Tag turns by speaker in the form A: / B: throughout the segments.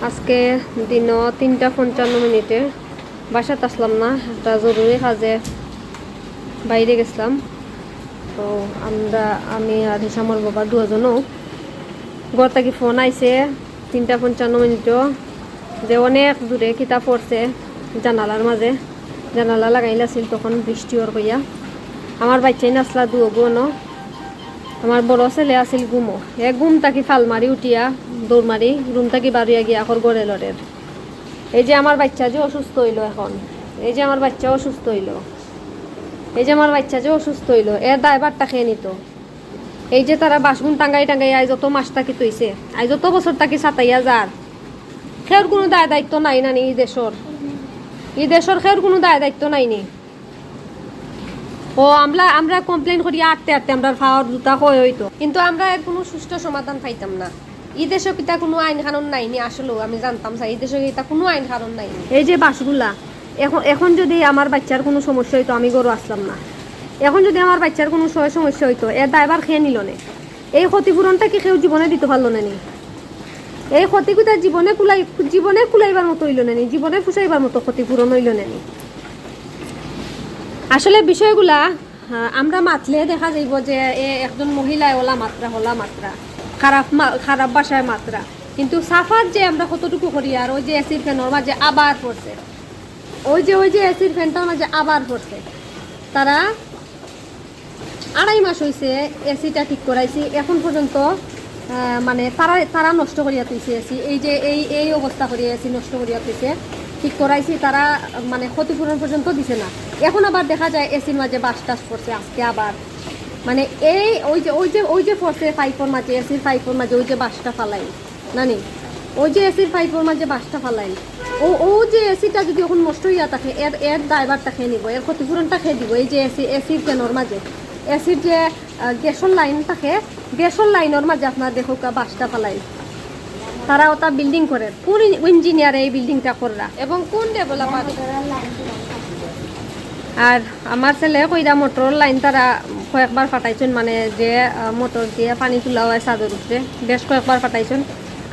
A: আজকে দিন 3:55 বাসাত আসলাম না, একটা জরুরি কাজে বাইরে গেছিলাম। তো আমি আর হিসামর বাবা দুজনও ঘর থেকে ফোন আইছে 3:55 যে অনেক দূরে কিতাব পড়ছে জানালার মাঝে, জানালা লাগাইলাছিল তখন বৃষ্টি ওর কইয়া। আমার বাচ্চাই নাচলা দুগুনো, আমার বড় ছেলে আছিল ঘুমো, ঘুম তাকি ফাল মারি উঠিয়া দৌড় মারি রুম তাকি বাড়িয়া গিয়া এখন গড়ে লড়ের। এই যে আমার বাচ্চা যে অসুস্থ হইল এখন, এই যে আমার বাচ্চা অসুস্থ হইল, এই যে আমার বাচ্চা যে অসুস্থ হইল, এর দায়ভারটা খেয়ে নিত। এই যে তারা বাসগুন টাঙ্গাই টাঙ্গাই আই যত মাস তাকি তৈছে, আই যত বছর তাকি সাতাইয়া যার, খের কোনো দায় দায়িত্ব নাই না নি এই দেশের খের কোনো দায় দায়িত্ব নাই নি। ও আমরা কমপ্লেন করি আটতে আটতে আমরা ফাওয়ার দুটা কই হইতো, কিন্তু আমরা এর কোনো সুষ্ঠু সমাধান পাইতাম না। এই দেশে কিতা কোনো আইন কানুন নাই নি, আসলেও আমি জানতাম এই দেশে কিতা কোনো আইন কানুন নাই। এই যে বাসগুলা এখন যদি আমার বাচ্চার কোনো সমস্যা হইতো আমি গরু আসলাম না। এখন যদি আমার বাচ্চার কোনো সমস্যা হইতো এর দায়ভার খেয়ে নিল নে। এই ক্ষতিপূরণটা কি কেউ জীবনে দিতে পারলো না নি? এই ক্ষতিটা জীবনে কুলাইবার মতো হইল না নি, জীবনে ফুসাইবার মতো ক্ষতিপূরণ হইল না নি। আসলে বিষয়গুলা আমরা মাতলে দেখা যাইব যে একজন মহিলায় হলা মাত্রা খারাপ বাসায় মাত্রা, কিন্তু সাফার যে আমরা কতটুকু করি। আর ওই যে এসির ফ্যানের মাঝে আবার পড়ছে, ওই যে এসির ফ্যানটার মাঝে আবার পড়ছে। তারা 2.5 মাস হয়েছে এসিটা ঠিক করাইছি, এখন পর্যন্ত মানে তারা নষ্ট করিয়া তুইছে এসি। এই যে এই অবস্থা করিয়া এসি নষ্ট করিয়া তুইছে, ঠিক করাইছি, তারা মানে ক্ষতিপূরণ পর্যন্ত দিছে না। এখন আবার দেখা যায় এসির মাঝে বাস টাস পড়ছে আজকে আবার, মানে ওই যে পড়ছে পাইপের মাঝে, এসির পাইপের মাঝে ওই যে বাসটা ফালাই নানি, ওই যে এসির পাইপের মাঝে বাসটা ফালাই, ও যে এসিটা যদি এখন নষ্ট হইয়া থাকে এর ড্রাইভারটা খেয়ে নিব, এর ক্ষতিপূরণটা খেয়ে দিব। এই যে এসির ফ্যানের মাঝে এসির যে গ্যাসের লাইন থাকে, গ্যাসের লাইনের মাঝে আপনার দেখো বাসটা ফালাই। তারা ওটা বিল্ডিং করে, কোন ইঞ্জিনিয়ার এই বিল্ডিংটা কররা এবং কোন ডেভেলপার? আর আমার ছেলে কইরা মোটর লাইন তারা কয়েকবার ফাটাইছেন, মানে যে মোটর দিয়ে পানি তোলা হয় চাঁদের উপরে, বেশ কয়েকবার ফাটাইছেন।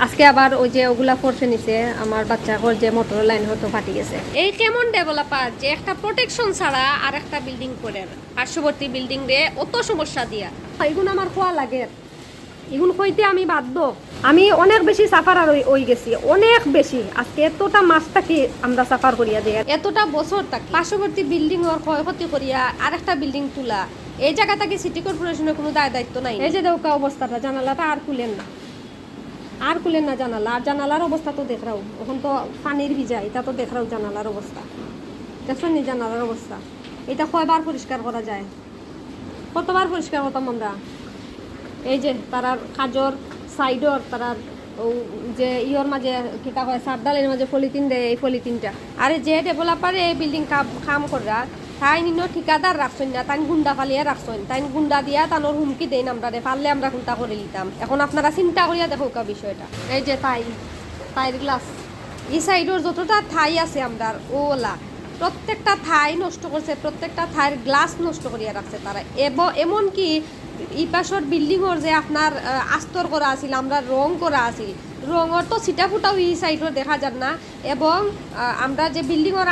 A: আজকে আবার ওই যে ওগুলা ফোর্সে নিছে আমার বাচ্চাকর যে মোটর লাইন হয়তো ফাটি গেছে। এই কেমন ডেভেলপার যে একটা প্রোটেকশন ছাড়া আর একটা বিল্ডিং করেন, পার্শ্ববর্তী বিল্ডিং রে অত সমস্যা দিয়া। এগুলো আমার খোয়া লাগে, এগুলো হইতে আমি বাধ্য। আমি অনেক বেশি সাফার আর ওই গেছি, অনেক বেশি। আজকে এতটা মাছটা কি আমরা সাফার করিয়া দিই, এতটা বছর তাকে পার্শ্ববর্তী বিল্ডিং ওর ক্ষয়ক্ষতি করিয়া আরেকটা বিল্ডিং তুলা, এই জায়গা থেকে সিটি কর্পোরেশনের কোনো দায় দায়িত্ব নাই। এই যে দেউকা অবস্থাটা, জানালাটা আর খুলেন না জানালা, আর জানালার অবস্থা তো দেখরাও, এখন তো পানির ভিজা, এটা তো দেখরাও জানালার অবস্থা, দেখছেন নি জানালার অবস্থা? এটা কয়বার পরিষ্কার করা যায়, কতবার পরিষ্কার করতাম আমরা। এই যে তারার কাজর সাইডর তারার যে ইয়র মাঝে কিতা হয় সারডালের মাঝে পলিথিন দেয়, এই পলিথিনটা। আরে যে ডেভেলপারে এই বিল্ডিং কাম করা তাই নিন ঠিকাদার রাখছেন না, তাই গুন্ডা ফালিয়া রাখছেন, তাই গুন্ডা দিয়া তানোর হুমকি দেন আমরা রে, পারলে আমরা কোনটা করে নিতাম। এখন আপনারা চিন্তা করিয়া দেখো বিষয়টা। এই যে টাইর গ্লাস এই সাইডর যতটা ঠাই আছে আমরা ওলা প্রত্যেকটা ঠাই নষ্ট করছে, প্রত্যেকটা ঠাইয়ের গ্লাস নষ্ট করিয়া রাখছে তারা। এমনকি এই পাশর বিল্ডিংর যে আপনার আস্তর করা আছিল, আমরা রং করা আছিল, রঙর তো ছিটা ফুটাও এই সাইডর দেখা যান না। এবং আমরা যে বিল্ডিংর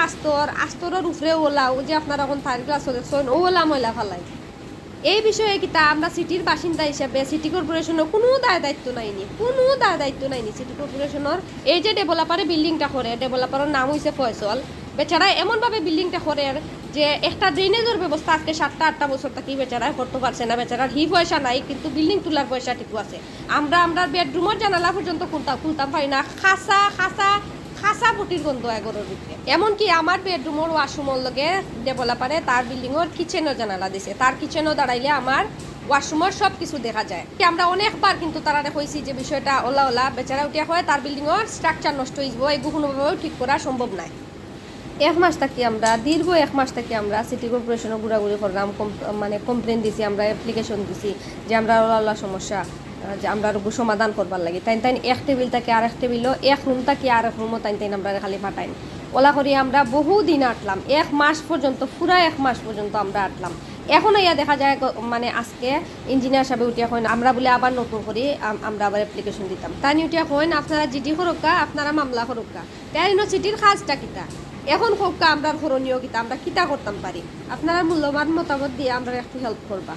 A: আস্তরের উপরে ওলাও যে আপনার এখন থার্ড গ্লাস দেখছেন ওলা ময়লা ফালাই। এই বিষয়ে কিতা আমরা সিটির বাসিন্দা হিসেবে সিটি কর্পোরেশনের কোনো দায় দায়িত্ব নাইনি, সিটি কর্পোরেশনের এই যে ডেভেলপারে বিল্ডিংটা করে, ডেভেলপারের নাম হয়েছে ফয়সল। বেচারা এমনভাবে বিল্ডিংটা করে যে একটা ড্রেনেজের ব্যবস্থা আজকে 7-8 বছর থাকি বেচারা করতে পারছে না। বেচারার পয়সা নাই, কিন্তু বিল্ডিং তোলার পয়সা ঠিক আছে। আমরা বেডরুমের জানালা পর্যন্ত খুলতাম পারি না, খাসা পটির গন্ধ এগোর ভিতরে। এমনকি আমার বেডরুমের ওয়াশরুমের লগে ডেভেলপারে তার বিল্ডিংয়ের কিচেনের জানালা দিছে, তার কিচেনও দাঁড়াইলে আমার ওয়াশরুমের সব কিছু দেখা যায়। আমরা অনেকবার কিন্তু তারা কইছি যে বিষয়টা ওলা বেচারা উঠিয়া হয় তার বিল্ডিংয়ের স্ট্রাকচার নষ্ট হয়ে যাব, এগুলো কোনোভাবেও ঠিক করা সম্ভব নাই। দীর্ঘ 1 মাস থেকে আমরা সিটি কর্পোরেশনে ঘোরাঘুরি করলাম, মানে কমপ্লেন দিছি, আমরা অ্যাপ্লিকেশন দিছি যে আমরা ওলা সমস্যা যে আমরা সমাধান করবার লাগে। তাই এক টেবিল থেকে আরেক টেবিলও, এক রুম থেকে আরেক রুমও তাই আমরা খালি ফাটাইন ওলা করি। আমরা বহুদিন আটলাম, 1 মাস পর্যন্ত, পুরা 1 মাস পর্যন্ত আমরা আটলাম। এখন ইয়া দেখা যায় মানে আজকে ইঞ্জিনিয়ার সাহেব উঠিয়া কইন আমরা বলে আবার নতুন করে আমরা আবার অ্যাপ্লিকেশন দিতাম তাই উঠিয়া কইন আপনারা জিডি করুকা আপনারা মামলা করুকা তাই ইউনিভার্সিটির কাজটা কিতা এখন হোক আমরা করণীয় কিতা আমরা কিতা করতাম পারি আপনারা মূল্যবান মতামত দিয়ে আমরা একটু হেল্প করবা।